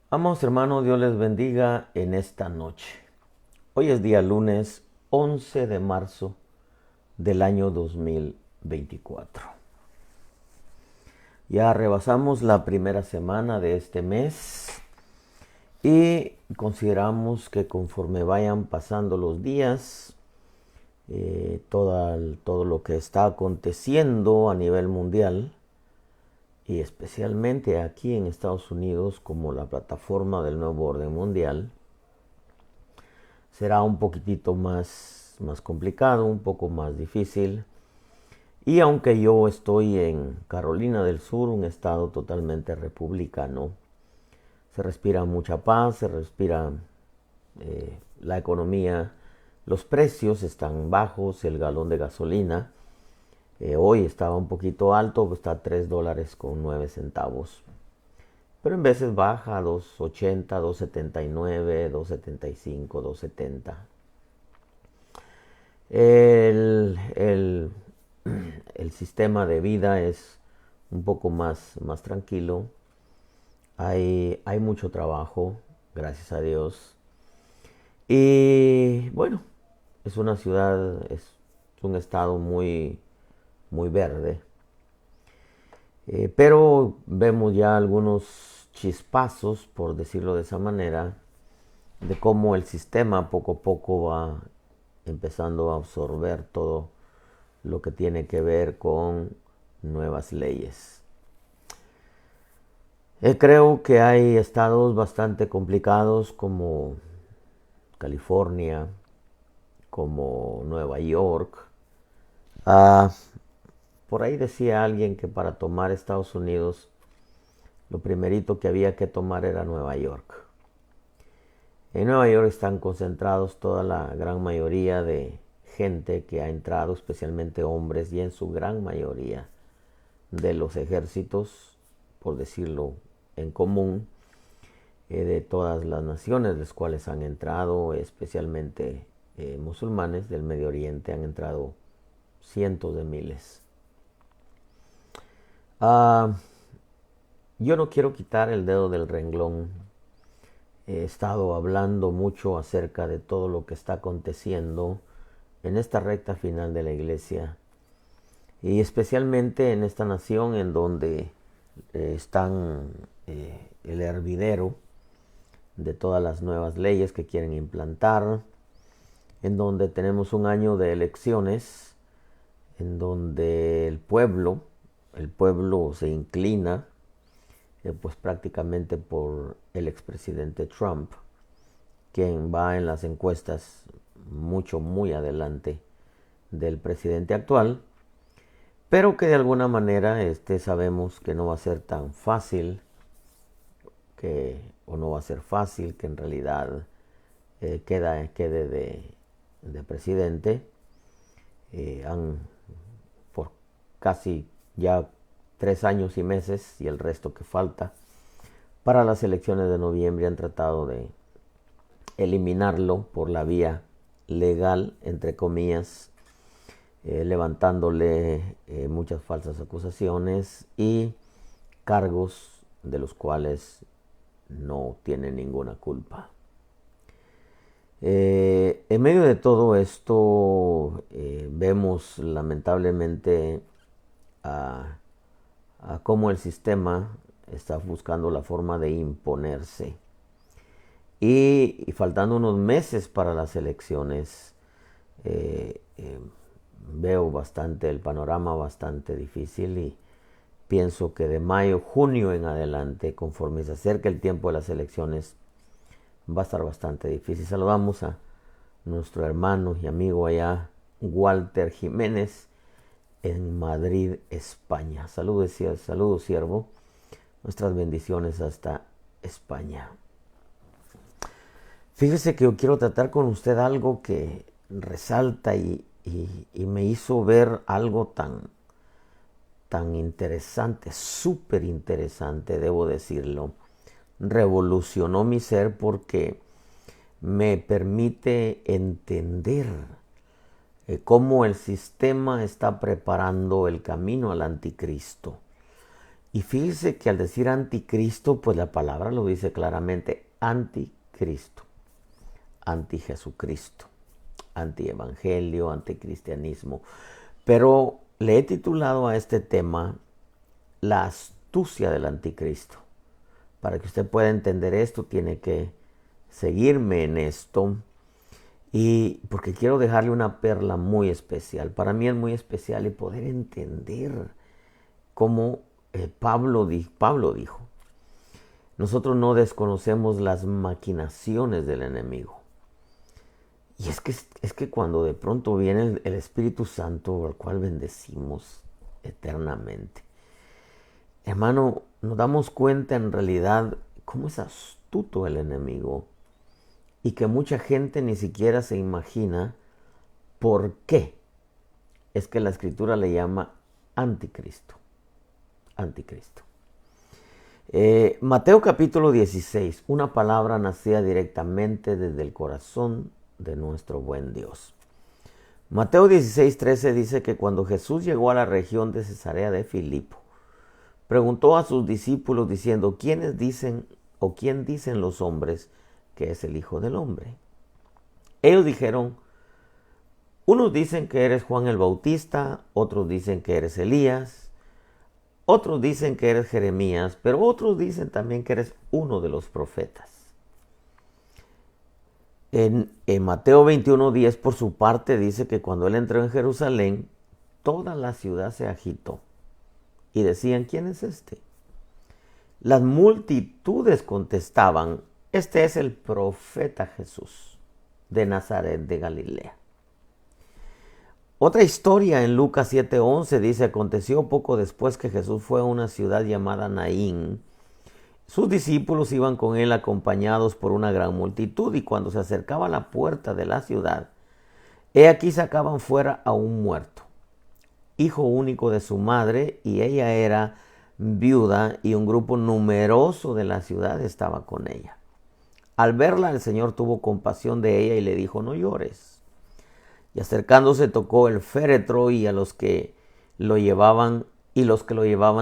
Amados hermanos, Dios les bendiga en esta noche. Hoy es día lunes 11 de marzo del año 2024. Ya rebasamos la primera semana de este mes y consideramos que conforme vayan pasando los días, todo lo que está aconteciendo a nivel mundial y especialmente aquí en Estados Unidos como la plataforma del nuevo orden mundial, será un poquitito más complicado, un poco más difícil. Y aunque yo estoy en Carolina del Sur, un estado totalmente republicano, se respira mucha paz, se respira la economía, los precios están bajos, el galón de gasolina hoy estaba un poquito alto, está a $3.09. Pero en veces baja a 2.80, 2.79, 2.75, 2.70. El, el sistema de vida es un poco más tranquilo. Hay mucho trabajo, gracias a Dios. Y bueno, es una ciudad, es un estado muy verde. Pero vemos ya algunos chispazos, por decirlo de esa manera, de cómo el sistema poco a poco va empezando a absorber todo lo que tiene que ver con nuevas leyes. Creo que hay estados bastante complicados como California, como Nueva York. Ah, por ahí decía alguien que para tomar Estados Unidos lo primerito que había que tomar era Nueva York. En Nueva York están concentrados toda la gran mayoría de gente que ha entrado, especialmente hombres, y en su gran mayoría de los ejércitos, por decirlo en común, de todas las naciones las cuales han entrado, especialmente musulmanes del Medio Oriente, han entrado cientos de miles. Ah, yo no quiero quitar el dedo del renglón. He estado hablando mucho acerca de todo lo que está aconteciendo en esta recta final de la iglesia y especialmente en esta nación en donde están el hervidero de todas las nuevas leyes que quieren implantar, en donde tenemos un año de elecciones, en donde el pueblo se inclina pues prácticamente por el expresidente Trump, quien va en las encuestas muy adelante del presidente actual, pero que de alguna manera sabemos que no va a ser tan fácil, o no va a ser fácil que en realidad quede de presidente. Por casi ya 3 años y meses y el resto que falta para las elecciones de noviembre han tratado de eliminarlo por la vía legal, entre comillas, levantándole muchas falsas acusaciones y cargos de los cuales no tiene ninguna culpa. En medio de todo esto vemos lamentablemente a cómo el sistema está buscando la forma de imponerse. Y faltando unos meses para las elecciones, veo bastante el panorama bastante difícil y pienso que de mayo, junio en adelante, conforme se acerca el tiempo de las elecciones, va a estar bastante difícil. Saludamos a nuestro hermano y amigo allá, Walter Jiménez, en Madrid, España. Saludos, siervo. Nuestras bendiciones hasta España. Fíjese que yo quiero tratar con usted algo que resalta y me hizo ver algo tan interesante, súper interesante, debo decirlo. Revolucionó mi ser porque me permite entender cómo el sistema está preparando el camino al anticristo. Y fíjese que al decir anticristo, pues la palabra lo dice claramente, anticristo, anti-Jesucristo, anti-evangelio, anticristianismo. Pero le he titulado a este tema la astucia del anticristo. Para que usted pueda entender esto, tiene que seguirme en esto. Y porque quiero dejarle una perla muy especial. Para mí es muy especial y poder entender cómo Pablo dijo, nosotros no desconocemos las maquinaciones del enemigo. Y es que cuando de pronto viene el Espíritu Santo, al cual bendecimos eternamente, hermano, nos damos cuenta en realidad cómo es astuto el enemigo y que mucha gente ni siquiera se imagina por qué es que la Escritura le llama anticristo. Anticristo. Mateo capítulo 16, una palabra nacida directamente desde el corazón de nuestro buen Dios. Mateo 16:13 dice que cuando Jesús llegó a la región de Cesarea de Filipo, preguntó a sus discípulos diciendo, ¿quiénes dicen o quién dicen los hombres que es el Hijo del Hombre? Ellos dijeron, unos dicen que eres Juan el Bautista, otros dicen que eres Elías, otros dicen que eres Jeremías, pero otros dicen también que eres uno de los profetas. En Mateo 21:10 por su parte dice que cuando él entró en Jerusalén, toda la ciudad se agitó y decían, ¿quién es este? Las multitudes contestaban, este es el profeta Jesús de Nazaret de Galilea. Otra historia en Lucas 7:11 dice, aconteció poco después que Jesús fue a una ciudad llamada Naín. Sus discípulos iban con él acompañados por una gran multitud y cuando se acercaba a la puerta de la ciudad, he aquí sacaban fuera a un muerto, hijo único de su madre, y ella era viuda y un grupo numeroso de la ciudad estaba con ella. Al verla el Señor tuvo compasión de ella y le dijo, no llores. Y acercándose tocó el féretro y a los que lo llevaban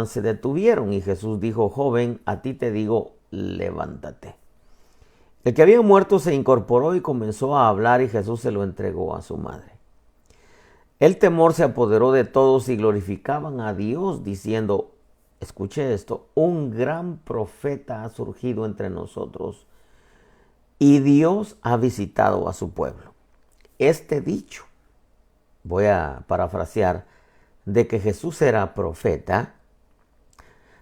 se detuvieron. Y Jesús dijo, joven, a ti te digo, levántate. El que había muerto se incorporó y comenzó a hablar y Jesús se lo entregó a su madre. El temor se apoderó de todos y glorificaban a Dios diciendo, escuche esto, un gran profeta ha surgido entre nosotros y Dios ha visitado a su pueblo. Este dicho, voy a parafrasear, de que Jesús era profeta,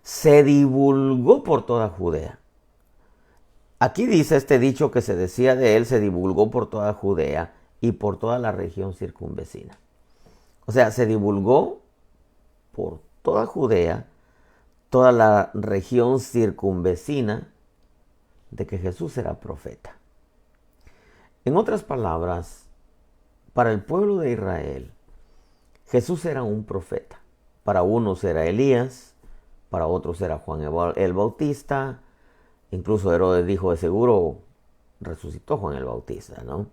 se divulgó por toda Judea. Aquí dice este dicho que se decía de él, se divulgó por toda Judea y por toda la región circunvecina. O sea, se divulgó por toda Judea, toda la región circunvecina, de que Jesús era profeta. En otras palabras, para el pueblo de Israel, Jesús era un profeta. Para unos era Elías, para otros era Juan el Bautista. Incluso Herodes dijo, de seguro resucitó Juan el Bautista, ¿no?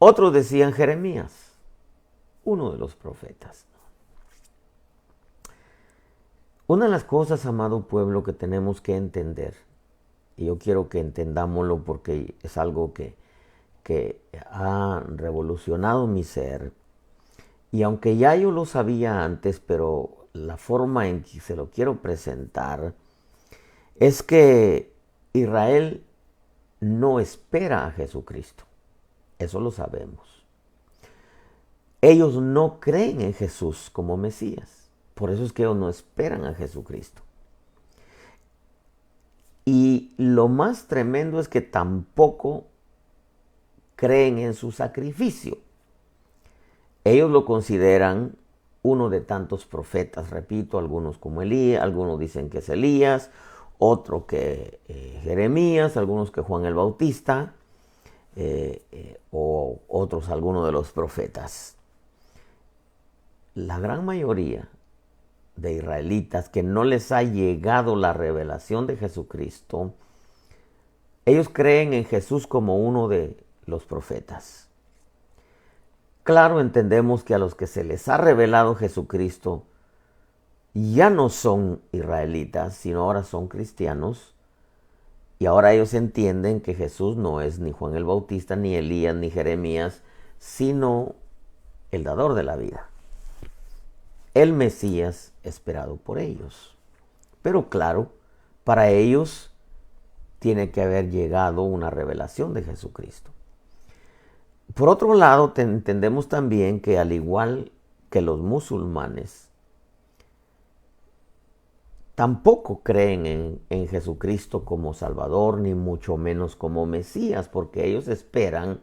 Otros decían Jeremías, uno de los profetas. Una de las cosas, amado pueblo, que tenemos que entender, y yo quiero que entendámoslo porque es algo que ha revolucionado mi ser. Y aunque ya yo lo sabía antes, pero la forma en que se lo quiero presentar es que Israel no espera a Jesucristo. Eso lo sabemos. Ellos no creen en Jesús como Mesías. Por eso es que ellos no esperan a Jesucristo. Y lo más tremendo es que tampoco creen en su sacrificio. Ellos lo consideran uno de tantos profetas, repito, algunos como Elías, algunos dicen que es Elías, otro que Jeremías, algunos que Juan el Bautista, o otros algunos de los profetas. La gran mayoría de israelitas que no les ha llegado la revelación de Jesucristo, ellos creen en Jesús como uno de los profetas. Claro, entendemos que a los que se les ha revelado Jesucristo, ya no son israelitas, sino ahora son cristianos. Y ahora ellos entienden que Jesús no es ni Juan el Bautista, ni Elías, ni Jeremías, sino el dador de la vida, el Mesías esperado por ellos. Pero claro, para ellos tiene que haber llegado una revelación de Jesucristo. Por otro lado, entendemos también que al igual que los musulmanes, tampoco creen en Jesucristo como Salvador, ni mucho menos como Mesías, porque ellos esperan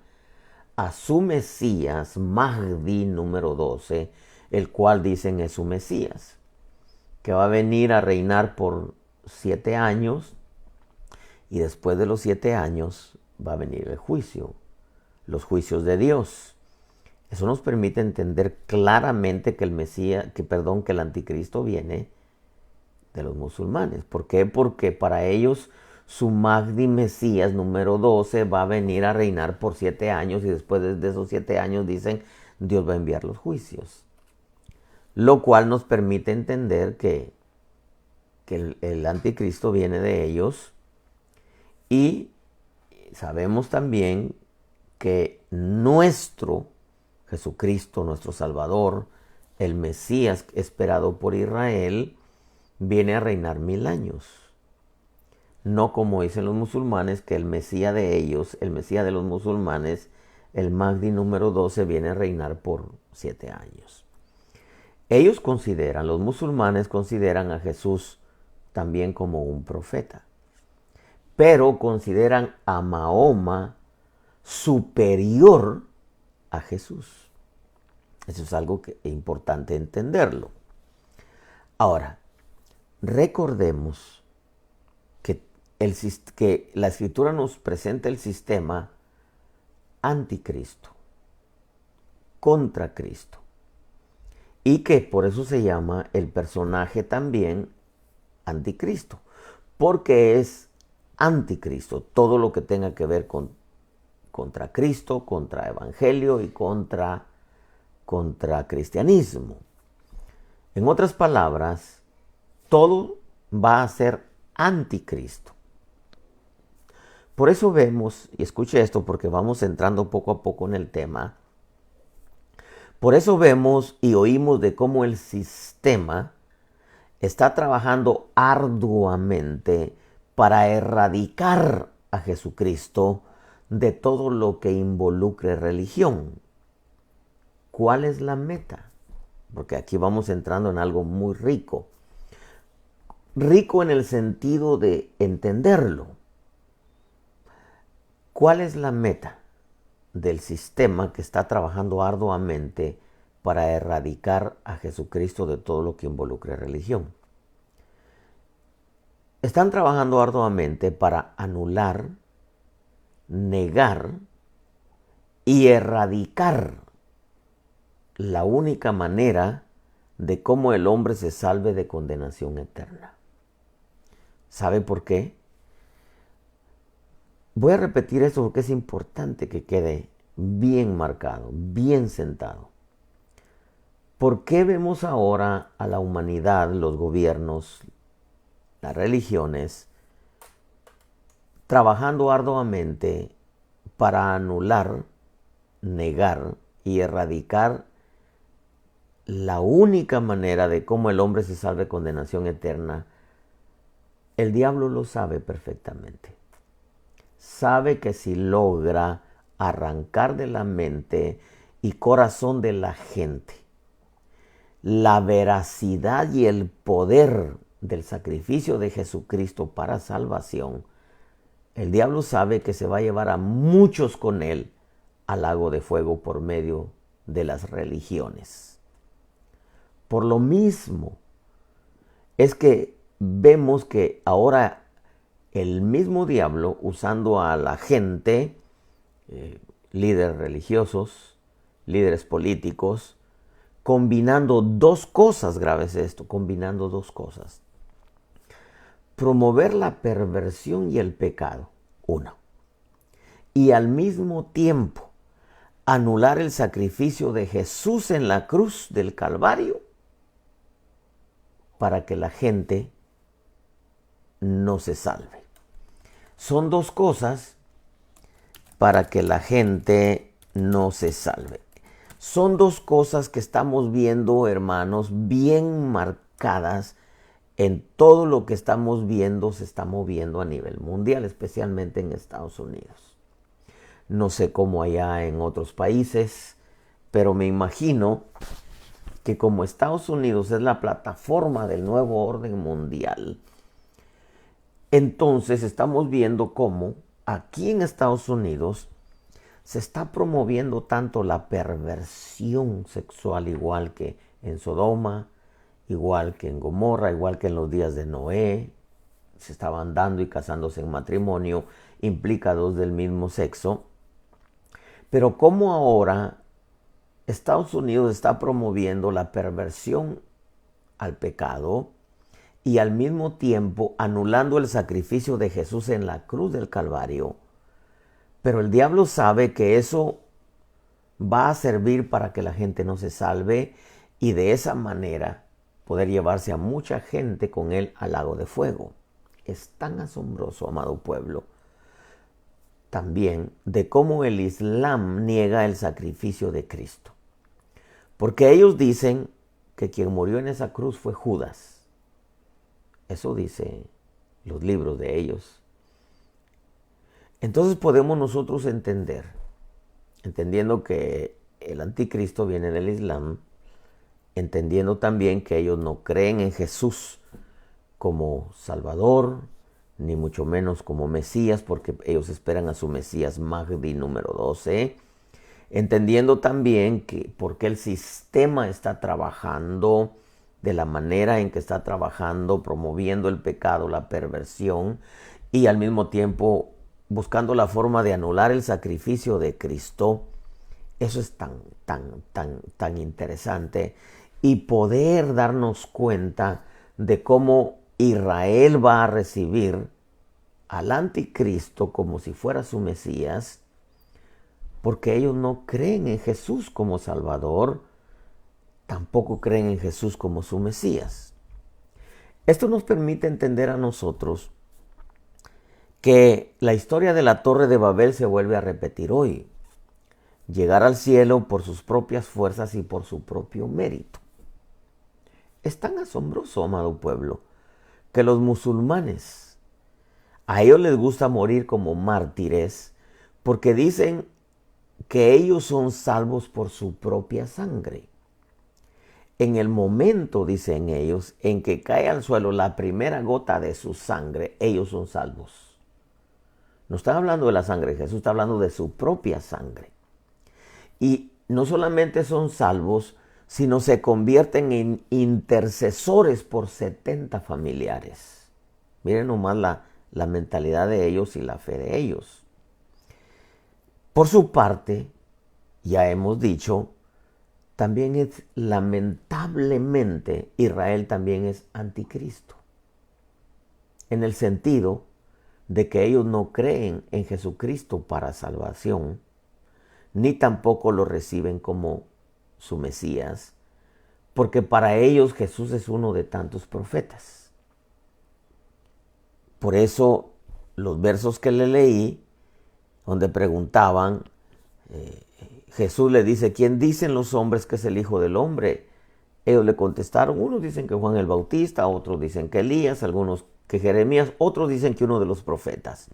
a su Mesías, Mahdi número 12, el cual dicen es su Mesías, que va a venir a reinar por 7 años, y después de los 7 años va a venir el juicio, los juicios de Dios. Eso nos permite entender claramente que que el anticristo viene de los musulmanes. ¿Por qué? Porque para ellos su Mahdi Mesías número 12 va a venir a reinar por 7 años, y después de esos 7 años dicen Dios va a enviar los juicios. Lo cual nos permite entender que el anticristo viene de ellos, y sabemos también que nuestro Jesucristo, nuestro Salvador, el Mesías esperado por Israel, viene a reinar 1000 años. No como dicen los musulmanes, que el Mesías de ellos, el Mesías de los musulmanes, el Mahdi número 12, viene a reinar por 7 años. Ellos consideran, los musulmanes consideran a Jesús también como un profeta, pero consideran a Mahoma superior a Jesús. Eso es algo que es importante entenderlo. Ahora, recordemos que la Escritura nos presenta el sistema anticristo, contra Cristo, y que por eso se llama el personaje también anticristo, porque es anticristo, todo lo que tenga que ver contra Cristo, contra Evangelio y contra cristianismo. En otras palabras, todo va a ser anticristo. Por eso vemos, y escuche esto porque vamos entrando poco a poco en el tema, por eso vemos y oímos de cómo el sistema está trabajando arduamente para erradicar a Jesucristo de todo lo que involucre religión. ¿Cuál es la meta? Porque aquí vamos entrando en algo muy rico. Rico en el sentido de entenderlo. ¿Cuál es la meta del sistema que está trabajando arduamente para erradicar a Jesucristo de todo lo que involucre religión? Están trabajando arduamente para anular, negar y erradicar la única manera de cómo el hombre se salve de condenación eterna. ¿Sabe por qué? Voy a repetir esto porque es importante que quede bien marcado, bien sentado. ¿Por qué vemos ahora a la humanidad, los gobiernos, las religiones, trabajando arduamente para anular, negar y erradicar la única manera de cómo el hombre se salve de condenación eterna? El diablo lo sabe perfectamente. Sabe que si logra arrancar de la mente y corazón de la gente la veracidad y el poder del sacrificio de Jesucristo para salvación, el diablo sabe que se va a llevar a muchos con él al lago de fuego por medio de las religiones. Por lo mismo es que vemos que ahora el mismo diablo, usando a la gente, líderes religiosos, líderes políticos, combinando dos cosas, graves esto, combinando dos cosas. Promover la perversión y el pecado, uno. Y al mismo tiempo anular el sacrificio de Jesús en la cruz del Calvario para que la gente no se salve. Son dos cosas para que la gente no se salve. Son dos cosas que estamos viendo, hermanos, bien marcadas en todo lo que estamos viendo, se está moviendo a nivel mundial, especialmente en Estados Unidos. No sé cómo allá en otros países, pero me imagino que como Estados Unidos es la plataforma del nuevo orden mundial, entonces estamos viendo cómo aquí en Estados Unidos se está promoviendo tanto la perversión sexual, igual que en Sodoma, igual que en Gomorra, igual que en los días de Noé. Se estaban dando y casándose en matrimonio, implica dos del mismo sexo. Pero cómo ahora Estados Unidos está promoviendo la perversión al pecado y al mismo tiempo anulando el sacrificio de Jesús en la cruz del Calvario. Pero el diablo sabe que eso va a servir para que la gente no se salve y de esa manera poder llevarse a mucha gente con él al lago de fuego. Es tan asombroso, amado pueblo, también de cómo el Islam niega el sacrificio de Cristo. Porque ellos dicen que quien murió en esa cruz fue Judas. Eso dice los libros de ellos. Entonces podemos nosotros entendiendo que el anticristo viene del Islam, entendiendo también que ellos no creen en Jesús como Salvador, ni mucho menos como Mesías, porque ellos esperan a su Mesías Mahdi número 12, entendiendo también que porque el sistema está trabajando de la manera en que está trabajando, promoviendo el pecado, la perversión, y al mismo tiempo buscando la forma de anular el sacrificio de Cristo. Eso es tan interesante. Y poder darnos cuenta de cómo Israel va a recibir al anticristo como si fuera su Mesías, porque ellos no creen en Jesús como Salvador, tampoco creen en Jesús como su Mesías. Esto nos permite entender a nosotros que la historia de la Torre de Babel se vuelve a repetir hoy. Llegar al cielo por sus propias fuerzas y por su propio mérito. Es tan asombroso, amado pueblo, que los musulmanes, a ellos les gusta morir como mártires porque dicen que ellos son salvos por su propia sangre. En el momento, dicen ellos, en que cae al suelo la primera gota de su sangre, ellos son salvos. No está hablando de la sangre de Jesús, está hablando de su propia sangre. Y no solamente son salvos, sino se convierten en intercesores por 70 familiares. Miren nomás la mentalidad de ellos y la fe de ellos. Por su parte, ya hemos dicho, también es lamentablemente Israel también es anticristo. En el sentido de que ellos no creen en Jesucristo para salvación, ni tampoco lo reciben como su Mesías, porque para ellos Jesús es uno de tantos profetas. Por eso los versos que le leí, donde preguntaban, Jesús le dice, ¿quién dicen los hombres que es el Hijo del Hombre? Ellos le contestaron, unos dicen que Juan el Bautista, otros dicen que Elías, algunos que Jeremías, otros dicen que uno de los profetas.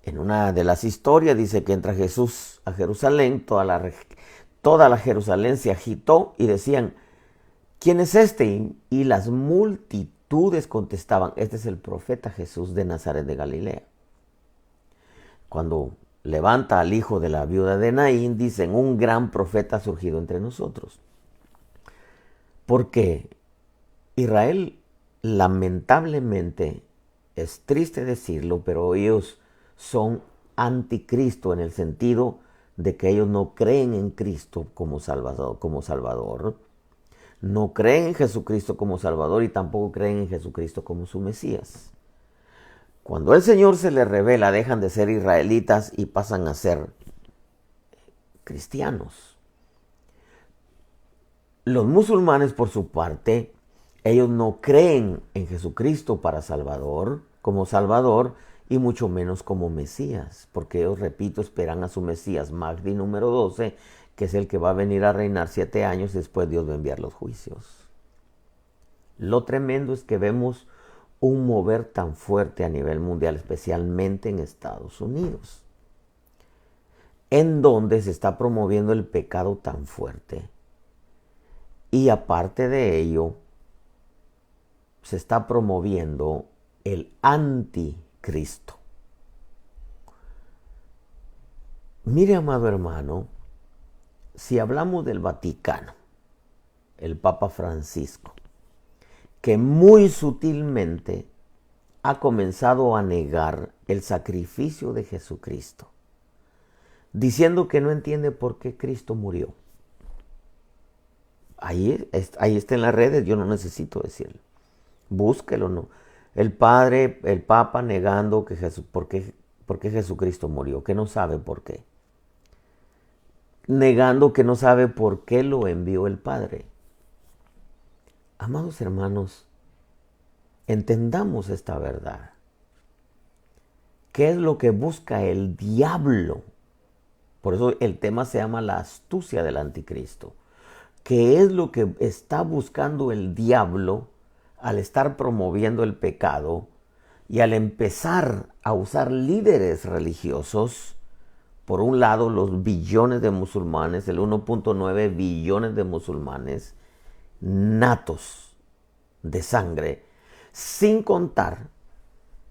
En una de las historias dice que entra Jesús a Jerusalén, toda la Jerusalén se agitó y decían, ¿quién es este? Y las multitudes contestaban, este es el profeta Jesús de Nazaret de Galilea. Cuando levanta al hijo de la viuda de Naín, dicen, un gran profeta ha surgido entre nosotros. Porque Israel, lamentablemente, es triste decirlo, pero ellos son anticristo en el sentido de que ellos no creen en Cristo como Salvador, no creen en Jesucristo como Salvador y tampoco creen en Jesucristo como su Mesías. Cuando el Señor se les revela, dejan de ser israelitas y pasan a ser cristianos. Los musulmanes, por su parte, Ellos no creen en Jesucristo como Salvador, y mucho menos como Mesías, porque ellos, repito, esperan a su Mesías Mahdi número 12, que es el que va a venir a reinar 7 años y después Dios va a enviar los juicios. Lo tremendo es que vemos un mover tan fuerte a nivel mundial, especialmente en Estados Unidos, en donde se está promoviendo el pecado tan fuerte. Y aparte de ello, se está promoviendo el anticristo. Mire, amado hermano, si hablamos del Vaticano, el Papa Francisco, que muy sutilmente ha comenzado a negar el sacrificio de Jesucristo, diciendo que no entiende por qué Cristo murió. Ahí está en las redes, yo no necesito decirlo. Búsquelo, ¿no? El Papa negando que por qué Jesucristo murió, que no sabe por qué. Negando que no sabe por qué lo envió el Padre. Amados hermanos, entendamos esta verdad. ¿Qué es lo que busca el diablo? Por eso el tema se llama la astucia del anticristo. ¿Qué es lo que está buscando el diablo al estar promoviendo el pecado y al empezar a usar líderes religiosos? Por un lado, los billones de musulmanes, el 1.9 billones de musulmanes natos de sangre, sin contar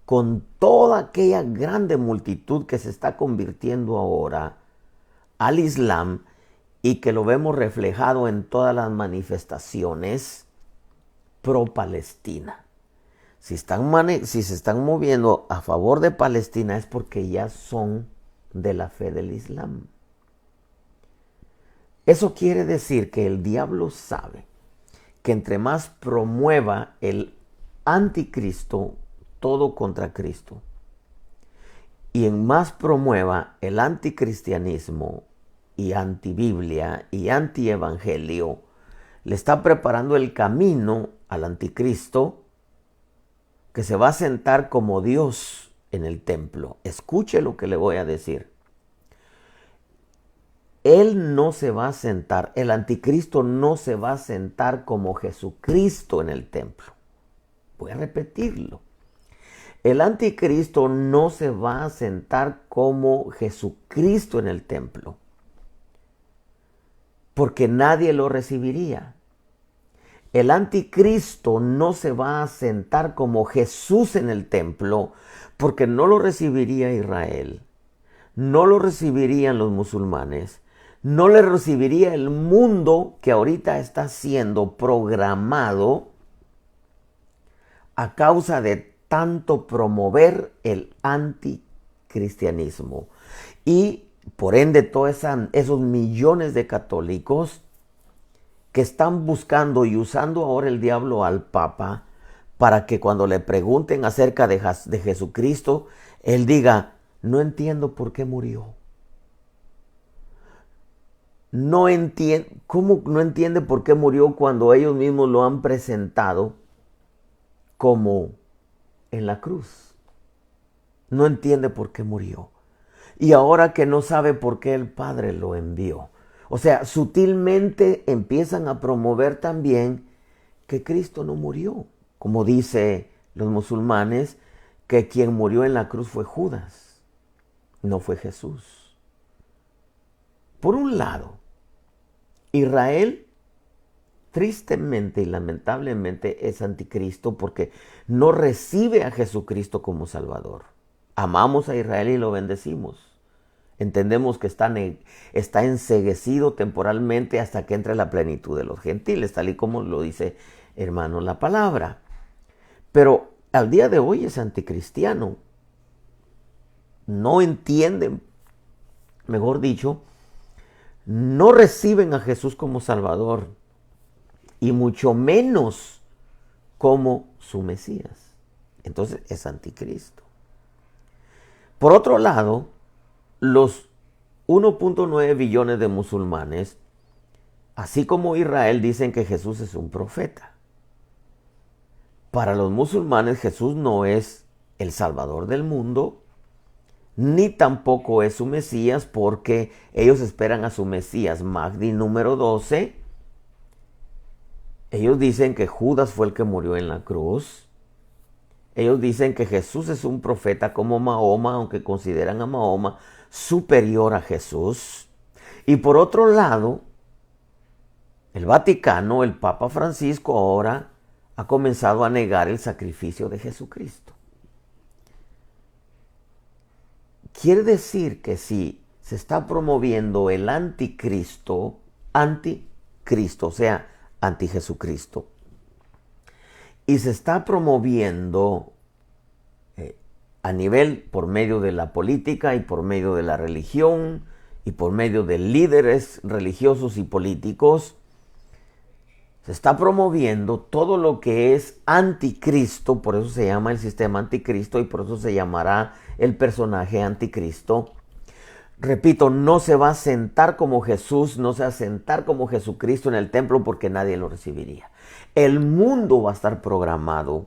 con toda aquella grande multitud que se está convirtiendo ahora al Islam y que lo vemos reflejado en todas las manifestaciones pro-Palestina. Si se están moviendo a favor de Palestina es porque ya son de la fe del Islam. Eso quiere decir que el diablo sabe que entre más promueva el anticristo todo contra Cristo y en más promueva el anticristianismo y antibiblia y antievangelio, le está preparando el camino al anticristo, que se va a sentar como Dios en el templo. Escuche lo que le voy a decir. Él no se va a sentar, el anticristo no se va a sentar como Jesucristo en el templo. Voy a repetirlo. El anticristo no se va a sentar como Jesucristo en el templo, porque nadie lo recibiría. El anticristo no se va a sentar como Jesús en el templo, porque no lo recibiría Israel, no lo recibirían los musulmanes, no le recibiría el mundo que ahorita está siendo programado a causa de tanto promover el anticristianismo. Y por ende todos esos millones de católicos que están buscando y usando ahora el diablo al Papa para que cuando le pregunten acerca de Jesucristo, él diga, no entiendo por qué murió. ¿Cómo no entiende por qué murió cuando ellos mismos lo han presentado como en la cruz? No entiende por qué murió. Y ahora que no sabe por qué el Padre lo envió. O sea, sutilmente empiezan a promover también que Cristo no murió. Como dice los musulmanes, que quien murió en la cruz fue Judas, no fue Jesús. Por un lado, Israel tristemente y lamentablemente es anticristo porque no recibe a Jesucristo como Salvador. Amamos a Israel y lo bendecimos. Entendemos que está enceguecido temporalmente hasta que entre la plenitud de los gentiles, tal y como lo dice, hermano, la palabra. Pero al día de hoy es anticristiano. No entienden, mejor dicho, no reciben a Jesús como Salvador y mucho menos como su Mesías. Entonces es anticristo. Por otro lado, los 1.9 billones de musulmanes, así como Israel, dicen que Jesús es un profeta. Para los musulmanes Jesús no es el Salvador del mundo, ni tampoco es su Mesías, porque ellos esperan a su Mesías Mahdi número 12. Ellos dicen que Judas fue el que murió en la cruz. Ellos dicen que Jesús es un profeta como Mahoma, aunque consideran a Mahoma superior a Jesús. Y por otro lado, el Vaticano, el Papa Francisco, ahora ha comenzado a negar el sacrificio de Jesucristo. Quiere decir que si se está promoviendo el anticristo, o sea, anti-Jesucristo, y se está promoviendo a nivel por medio de la política y por medio de la religión y por medio de líderes religiosos y políticos, se está promoviendo todo lo que es anticristo, por eso se llama el sistema anticristo y por eso se llamará el personaje anticristo. Repito, no se va a sentar como Jesús, no se va a sentar como Jesucristo en el templo porque nadie lo recibiría. El mundo va a estar programado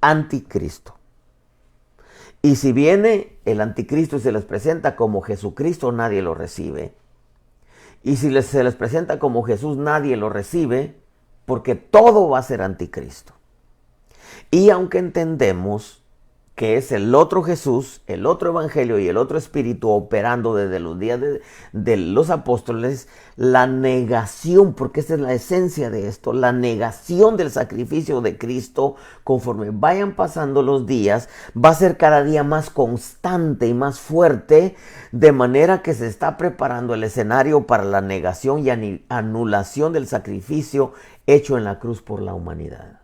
anticristo. Y si viene el anticristo y se les presenta como Jesucristo, nadie lo recibe. Y si se les presenta como Jesús, nadie lo recibe, porque todo va a ser anticristo. Y aunque entendemos que es el otro Jesús, el otro evangelio y el otro espíritu operando desde los días de los apóstoles, la negación, porque esa es la esencia de esto, la negación del sacrificio de Cristo, conforme vayan pasando los días, va a ser cada día más constante y más fuerte, de manera que se está preparando el escenario para la negación y anulación del sacrificio hecho en la cruz por la humanidad.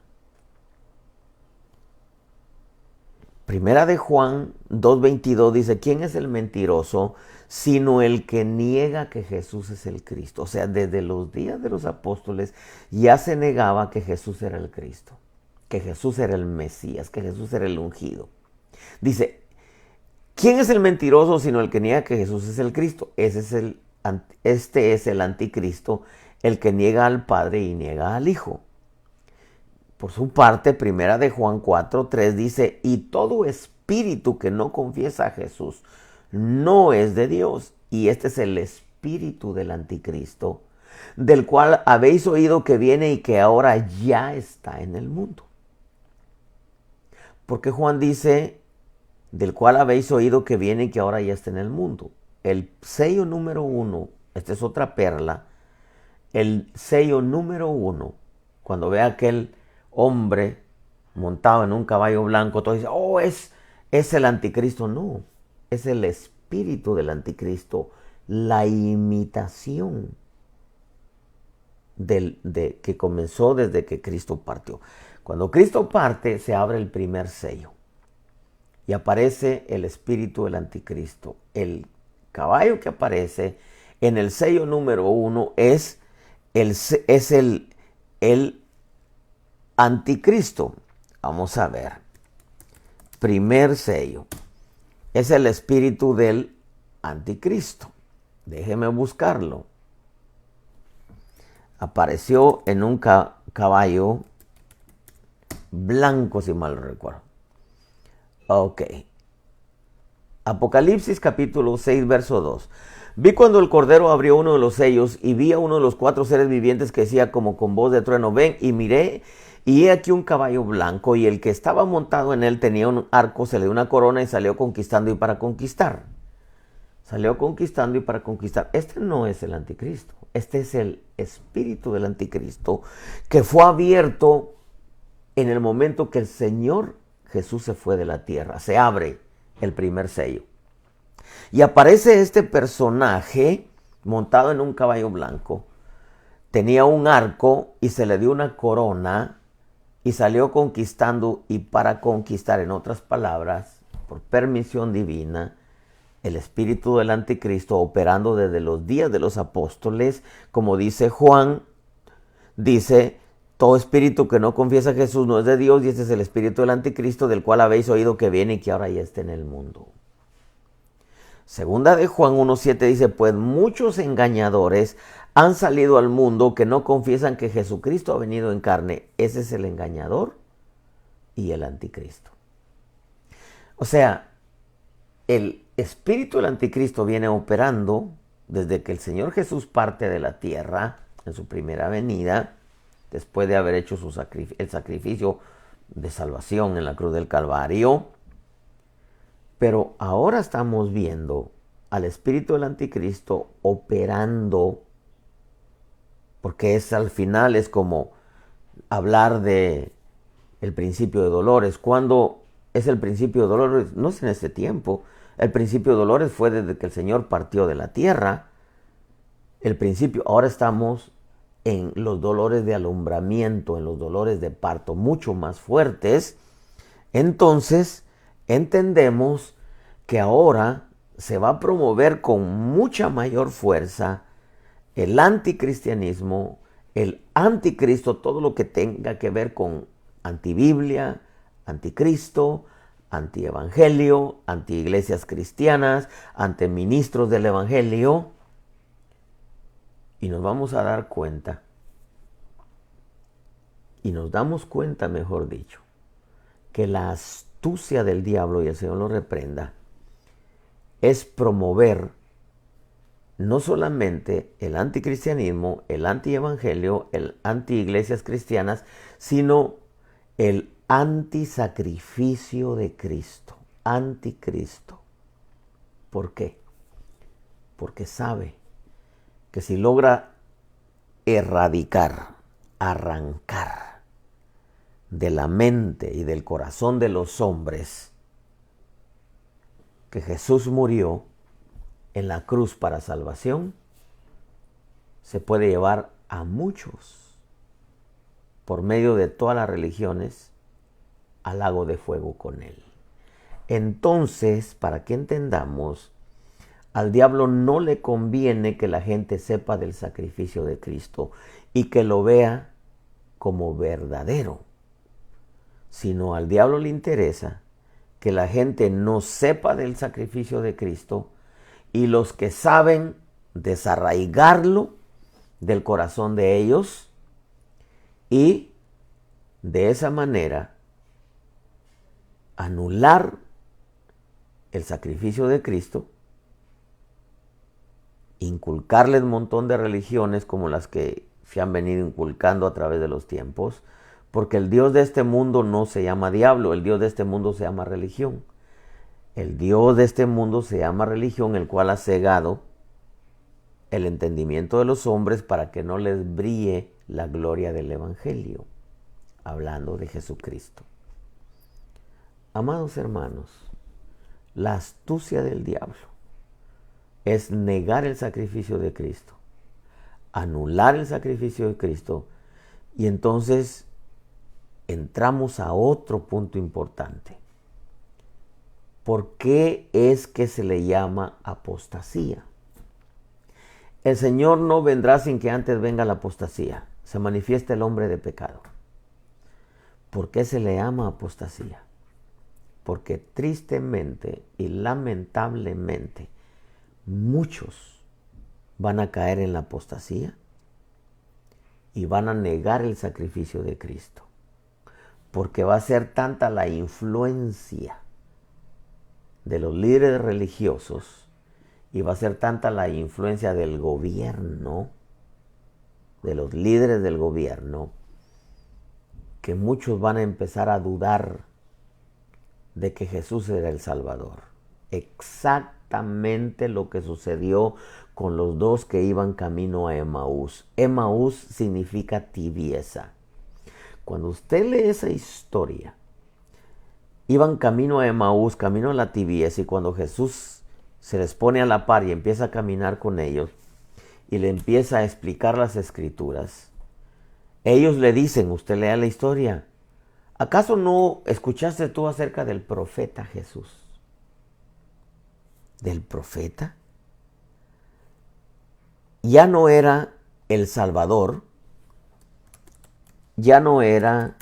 Primera de Juan 2:22 dice, ¿quién es el mentiroso sino el que niega que Jesús es el Cristo? O sea, desde los días de los apóstoles ya se negaba que Jesús era el Cristo, que Jesús era el Mesías, que Jesús era el ungido. Dice, ¿quién es el mentiroso sino el que niega que Jesús es el Cristo? Este es el anticristo, el que niega al Padre y niega al Hijo. Por su parte, primera de Juan 4:3 dice, y todo espíritu que no confiesa a Jesús no es de Dios. Y este es el espíritu del anticristo, del cual habéis oído que viene y que ahora ya está en el mundo. Porque Juan dice, del cual habéis oído que viene y que ahora ya está en el mundo. El sello número 1, esta es otra perla, el sello número 1, cuando ve aquel hombre montado en un caballo blanco, todo dice, oh, es el anticristo. No, es el espíritu del anticristo, la imitación que comenzó desde que Cristo partió. Cuando Cristo parte, se abre el primer sello y aparece el espíritu del anticristo. El caballo que aparece en el sello número 1 es el anticristo. Vamos a ver. Primer sello. Es el espíritu del anticristo. Déjeme buscarlo. Apareció en un caballo blanco, si mal no recuerdo. Ok. Apocalipsis capítulo 6, verso 2. Vi cuando el Cordero abrió uno de los sellos y vi a uno de los 4 seres vivientes que decía como con voz de trueno, ven, y miré, y he aquí un caballo blanco, y el que estaba montado en él tenía un arco, se le dio una corona y salió conquistando y para conquistar. Salió conquistando y para conquistar. Este no es el anticristo, este es el espíritu del anticristo que fue abierto en el momento que el Señor Jesús se fue de la tierra. Se abre el primer sello. Y aparece este personaje montado en un caballo blanco. Tenía un arco y se le dio una corona y salió conquistando y para conquistar. En otras palabras, por permisión divina, el espíritu del anticristo operando desde los días de los apóstoles, como dice Juan, dice, todo espíritu que no confiesa a Jesús no es de Dios, y este es el espíritu del anticristo, del cual habéis oído que viene y que ahora ya está en el mundo. Segunda de Juan 1:7 dice, pues muchos engañadores han salido al mundo que no confiesan que Jesucristo ha venido en carne. ¿Ese es el engañador? y el anticristo. O sea, el espíritu del anticristo viene operando desde que el Señor Jesús parte de la tierra en su primera venida, después de haber hecho el sacrificio de salvación en la cruz del Calvario. Pero ahora estamos viendo al espíritu del anticristo operando, porque al final es como hablar de el principio de dolores. ¿Cuándo es el principio de dolores? No es en este tiempo. El principio de dolores fue desde que el Señor partió de la tierra. El principio, ahora estamos en los dolores de alumbramiento, en los dolores de parto, mucho más fuertes. Entonces, entendemos que ahora se va a promover con mucha mayor fuerza el anticristianismo, el anticristo, todo lo que tenga que ver con antibiblia, anticristo, antievangelio, antiiglesias cristianas, antiministros del evangelio. Y nos vamos a dar cuenta, y nos damos cuenta, mejor dicho, que la astucia del diablo, y el Señor lo reprenda, es promover no solamente el anticristianismo, el antievangelio, el antiiglesias cristianas, sino el antisacrificio de Cristo, anticristo. ¿Por qué? Porque sabe que si logra erradicar, arrancar de la mente y del corazón de los hombres que Jesús murió en la cruz para salvación, se puede llevar a muchos por medio de todas las religiones al lago de fuego con él. Entonces, para que entendamos, al diablo no le conviene que la gente sepa del sacrificio de Cristo y que lo vea como verdadero, sino al diablo le interesa que la gente no sepa del sacrificio de Cristo, y los que saben desarraigarlo del corazón de ellos, y de esa manera anular el sacrificio de Cristo, inculcarles un montón de religiones como las que se han venido inculcando a través de los tiempos, porque el Dios de este mundo no se llama diablo, el Dios de este mundo se llama religión. El Dios de este mundo se llama religión, el cual ha cegado el entendimiento de los hombres para que no les brille la gloria del Evangelio, hablando de Jesucristo. Amados hermanos, la astucia del diablo es negar el sacrificio de Cristo, anular el sacrificio de Cristo, y entonces entramos a otro punto importante. ¿Por qué es que se le llama apostasía? El Señor no vendrá sin que antes venga la apostasía. Se manifiesta el hombre de pecado. ¿Por qué se le llama apostasía? Porque tristemente y lamentablemente muchos van a caer en la apostasía y van a negar el sacrificio de Cristo. Porque va a ser tanta la influencia de los líderes religiosos y va a ser tanta la influencia del gobierno, de los líderes del gobierno, que muchos van a empezar a dudar de que Jesús era el Salvador. Exactamente lo que sucedió con los dos que iban camino a Emaús. Emaús significa tibieza. Cuando usted lee esa historia, iban camino a Emaús, camino a la tibieza, y cuando Jesús se les pone a la par y empieza a caminar con ellos y le empieza a explicar las escrituras, ellos le dicen, usted lea la historia, ¿acaso no escuchaste tú acerca del profeta Jesús? ¿Del profeta? Ya no era el Salvador, ya no era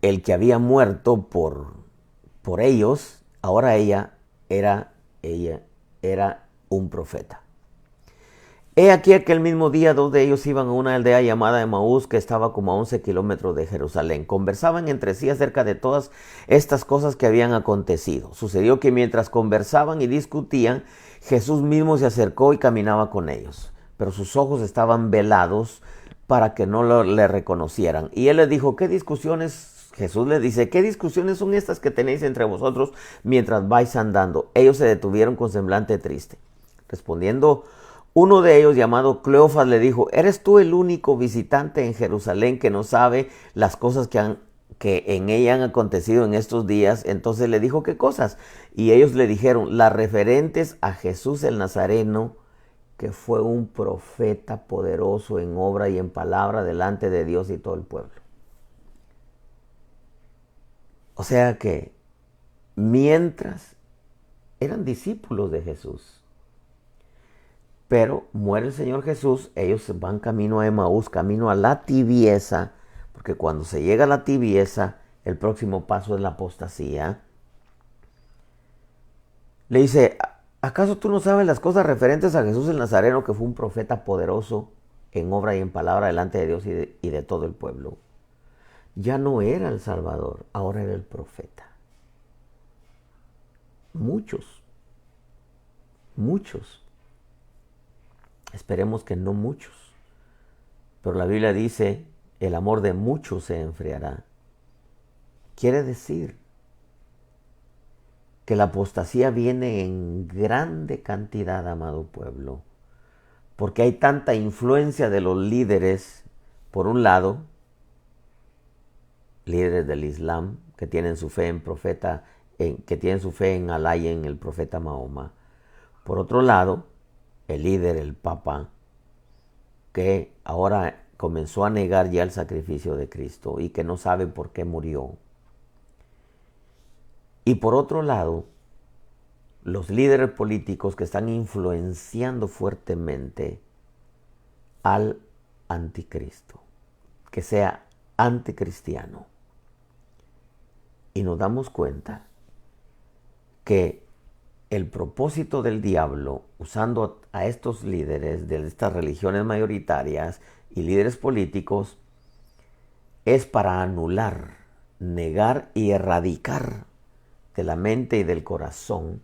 el que había muerto por ellos, ahora ella era un profeta. He aquí aquel mismo día 2 de ellos iban a una aldea llamada Emaús, que estaba como a 11 kilómetros de Jerusalén. Conversaban entre sí acerca de todas estas cosas que habían acontecido. Sucedió que mientras conversaban y discutían, Jesús mismo se acercó y caminaba con ellos. Pero sus ojos estaban velados para que no le reconocieran. Y él les dijo, ¿qué discusiones? Jesús les dice, ¿qué discusiones son estas que tenéis entre vosotros mientras vais andando? Ellos se detuvieron con semblante triste. Respondiendo, uno de ellos, llamado Cleofas, le dijo, ¿eres tú el único visitante en Jerusalén que no sabe las cosas que en ella han acontecido en estos días? Entonces le dijo, ¿qué cosas? Y ellos le dijeron, las referentes a Jesús el Nazareno, que fue un profeta poderoso en obra y en palabra delante de Dios y todo el pueblo. O sea que mientras eran discípulos de Jesús, pero muere el Señor Jesús, ellos van camino a Emaús, camino a la tibieza, porque cuando se llega a la tibieza, el próximo paso es la apostasía. Le dice, ¿acaso tú no sabes las cosas referentes a Jesús el Nazareno, que fue un profeta poderoso en obra y en palabra delante de Dios y de todo el pueblo? Ya no era el Salvador, ahora era el profeta. Muchos. Esperemos que no muchos. Pero la Biblia dice, el amor de muchos se enfriará. Quiere decir que la apostasía viene en grande cantidad, amado pueblo. Porque hay tanta influencia de los líderes, por un lado, líderes del Islam, que tienen su fe en profeta, que tienen su fe en Alá y en el profeta Mahoma. Por otro lado, el líder, el Papa, que ahora comenzó a negar ya el sacrificio de Cristo y que no sabe por qué murió. Y por otro lado, los líderes políticos que están influenciando fuertemente al anticristo, que sea anticristiano. Y nos damos cuenta que el propósito del diablo, usando a estos líderes de estas religiones mayoritarias y líderes políticos, es para anular, negar y erradicar de la mente y del corazón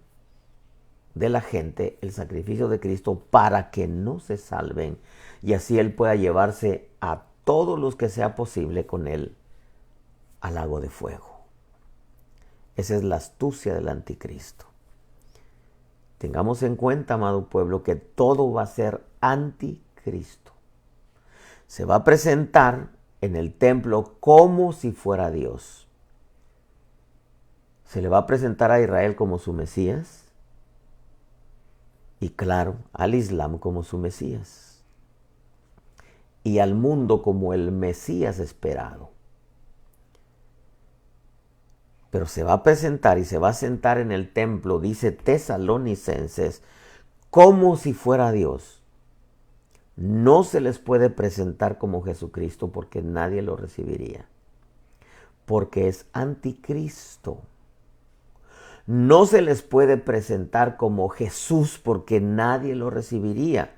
de la gente el sacrificio de Cristo para que no se salven y así Él pueda llevarse a todos los que sea posible con Él al lago de fuego. Esa es la astucia del anticristo. Tengamos en cuenta, amado pueblo, que todo va a ser anticristo. Se va a presentar en el templo como si fuera Dios. Se le va a presentar a Israel como su Mesías y, claro, al Islam como su Mesías y al mundo como el Mesías esperado. Pero se va a presentar y se va a sentar en el templo, dice Tesalonicenses, como si fuera Dios. No se les puede presentar como Jesucristo porque nadie lo recibiría, porque es anticristo. No se les puede presentar como Jesús porque nadie lo recibiría.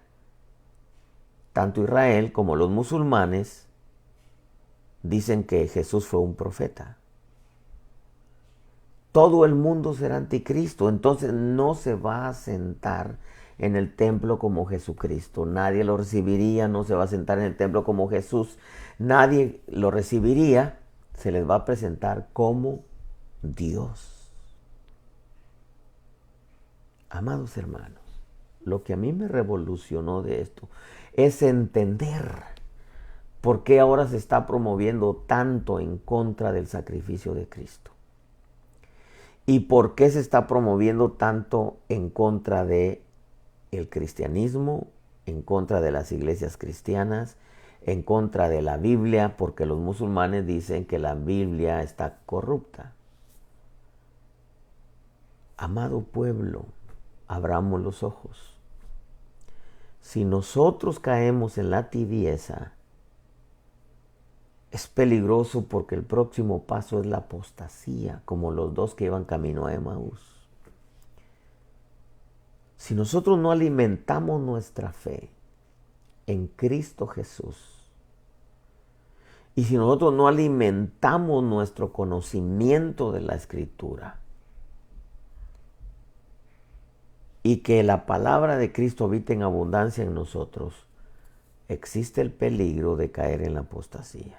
Tanto Israel como los musulmanes dicen que Jesús fue un profeta. Todo el mundo será anticristo, entonces no se va a sentar en el templo como Jesucristo. Nadie lo recibiría, no se va a sentar en el templo como Jesús. Nadie lo recibiría, se les va a presentar como Dios. Amados hermanos, lo que a mí me revolucionó de esto es entender por qué ahora se está promoviendo tanto en contra del sacrificio de Cristo. ¿Y por qué se está promoviendo tanto en contra de el cristianismo, en contra de las iglesias cristianas, en contra de la Biblia? Porque los musulmanes dicen que la Biblia está corrupta. Amado pueblo, abramos los ojos. Si nosotros caemos en la tibieza, es peligroso porque el próximo paso es la apostasía, como los dos que iban camino a Emaús. Si nosotros no alimentamos nuestra fe, en Cristo Jesús. Y si nosotros no alimentamos nuestro conocimiento de la Escritura y que la palabra de Cristo habite en abundancia en nosotros, existe el peligro de caer en la apostasía.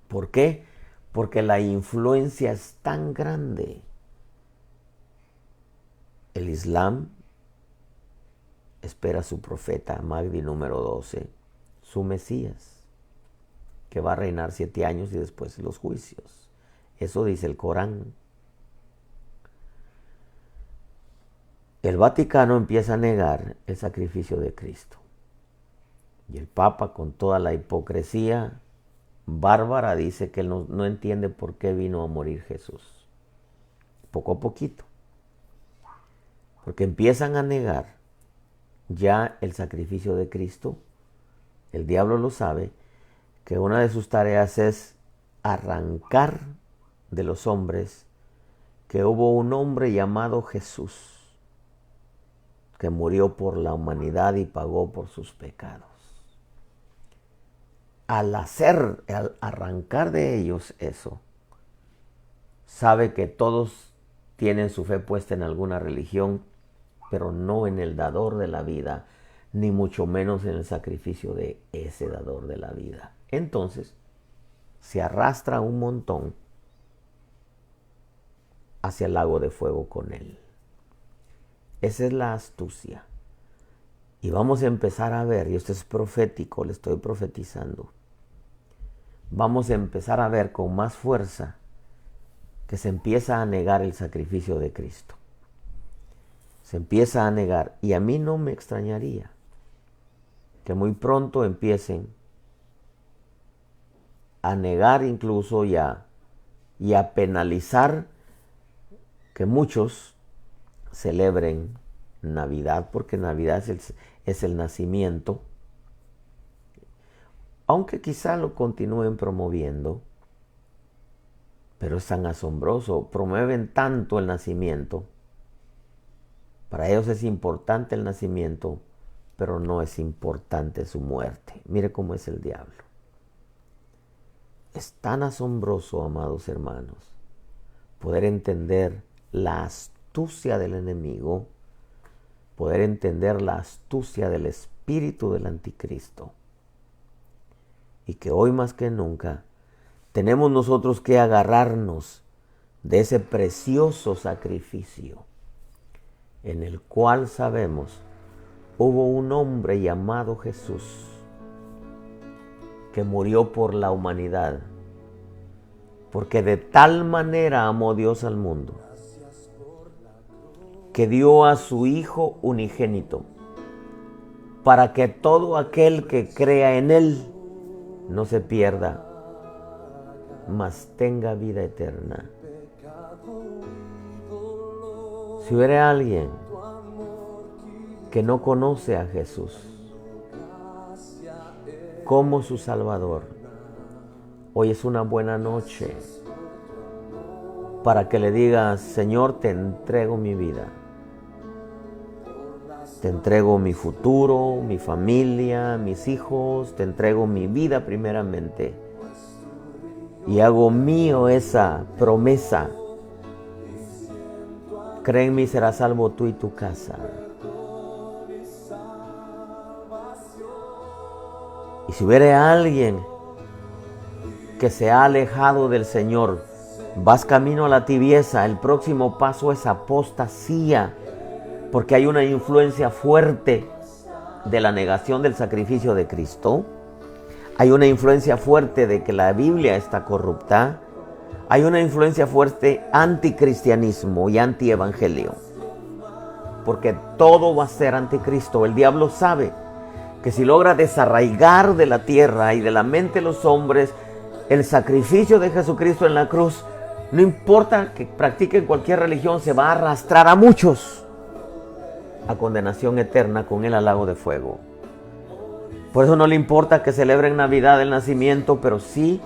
¿Por qué? Porque la influencia es tan grande. El Islam espera a su profeta, Mahdi número 12, su Mesías, que va a reinar 7 años y después los juicios. Eso dice el Corán. El Vaticano empieza a negar el sacrificio de Cristo. Y el Papa, con toda la hipocresía bárbara, dice que él no entiende por qué vino a morir Jesús. Poco a poquito. Porque empiezan a negar ya el sacrificio de Cristo. El diablo lo sabe, que una de sus tareas es arrancar de los hombres que hubo un hombre llamado Jesús, que murió por la humanidad y pagó por sus pecados. Al arrancar de ellos eso, sabe que todos tienen su fe puesta en alguna religión, pero no en el dador de la vida, ni mucho menos en el sacrificio de ese dador de la vida. Entonces, se arrastra un montón hacia el lago de fuego con él. Esa es la astucia. Y vamos a empezar a ver, y esto es profético, le estoy profetizando. Vamos a empezar a ver con más fuerza que se empieza a negar el sacrificio de Cristo. Se empieza a negar, y a mí no me extrañaría que muy pronto empiecen a negar incluso y a penalizar que muchos celebren Navidad, porque Navidad es el nacimiento, aunque quizá lo continúen promoviendo, pero es tan asombroso, promueven tanto el nacimiento. Para ellos es importante el nacimiento, pero no es importante su muerte. Mire cómo es el diablo. Es tan asombroso, amados hermanos, poder entender la astucia del enemigo, poder entender la astucia del espíritu del anticristo. Y que hoy más que nunca tenemos nosotros que agarrarnos de ese precioso sacrificio en el cual sabemos hubo un hombre llamado Jesús que murió por la humanidad, porque de tal manera amó Dios al mundo que dio a su Hijo unigénito, para que todo aquel que crea en Él no se pierda, mas tenga vida eterna. Si hubiera alguien que no conoce a Jesús como su Salvador, hoy es una buena noche para que le digas: Señor, te entrego mi vida. Te entrego mi futuro, mi familia, mis hijos, te entrego mi vida primeramente. Y hago mío esa promesa. Cree en mí, serás salvo tú y tu casa. Y si hubiera alguien que se ha alejado del Señor, vas camino a la tibieza, el próximo paso es apostasía, porque hay una influencia fuerte de la negación del sacrificio de Cristo. Hay una influencia fuerte de que la Biblia está corrupta. Hay una influencia fuerte anticristianismo y antievangelio, porque todo va a ser anticristo. El diablo sabe que si logra desarraigar de la tierra y de la mente de los hombres el sacrificio de Jesucristo en la cruz, no importa que practiquen cualquier religión, se va a arrastrar a muchos a condenación eterna con él al lago de fuego. Por eso no le importa que celebren Navidad el nacimiento, pero sí,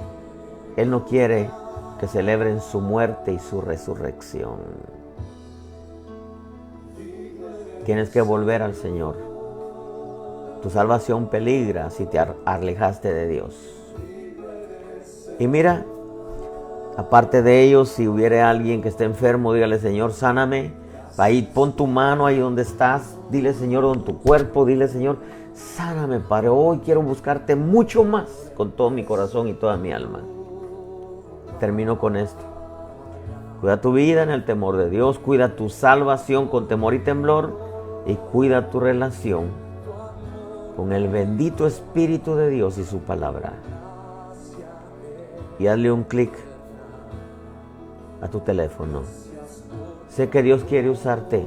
él no quiere que celebren su muerte y su resurrección. Tienes que volver al Señor. Tu salvación peligra si te alejaste de Dios. Y mira, aparte de ellos, si hubiera alguien que esté enfermo, dígale: Señor, sáname. Ahí pon tu mano ahí donde estás. Dile: Señor, en tu cuerpo. Dile: Señor, sáname, Padre. Hoy quiero buscarte mucho más con todo mi corazón y toda mi alma. Termino con esto. Cuida tu vida en el temor de Dios. Cuida tu salvación con temor y temblor. Y cuida tu relación con el bendito Espíritu de Dios y su palabra. Y hazle un clic a tu teléfono. Sé que Dios quiere usarte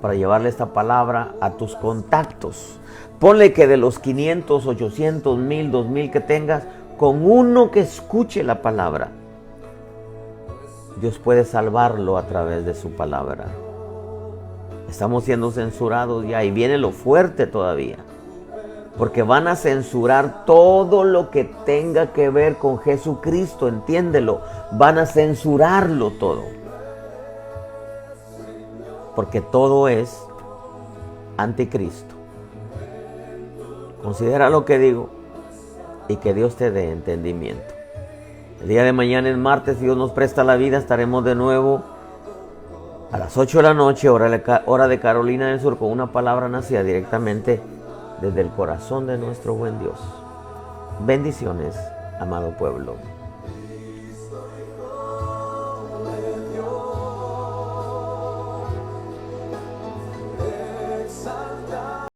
para llevarle esta palabra a tus contactos. Ponle que de los 500, 800, 1000, 2000 que tengas, con uno que escuche la palabra, Dios puede salvarlo a través de su palabra. Estamos siendo censurados ya y viene lo fuerte todavía. Porque van a censurar todo lo que tenga que ver con Jesucristo, entiéndelo. Van a censurarlo todo. Porque todo es anticristo. Considera lo que digo y que Dios te dé entendimiento. El día de mañana, el martes, si Dios nos presta la vida, estaremos de nuevo a las 8 de la noche, hora de Carolina del Sur, con una palabra nacida directamente desde el corazón de nuestro buen Dios. Bendiciones, amado pueblo.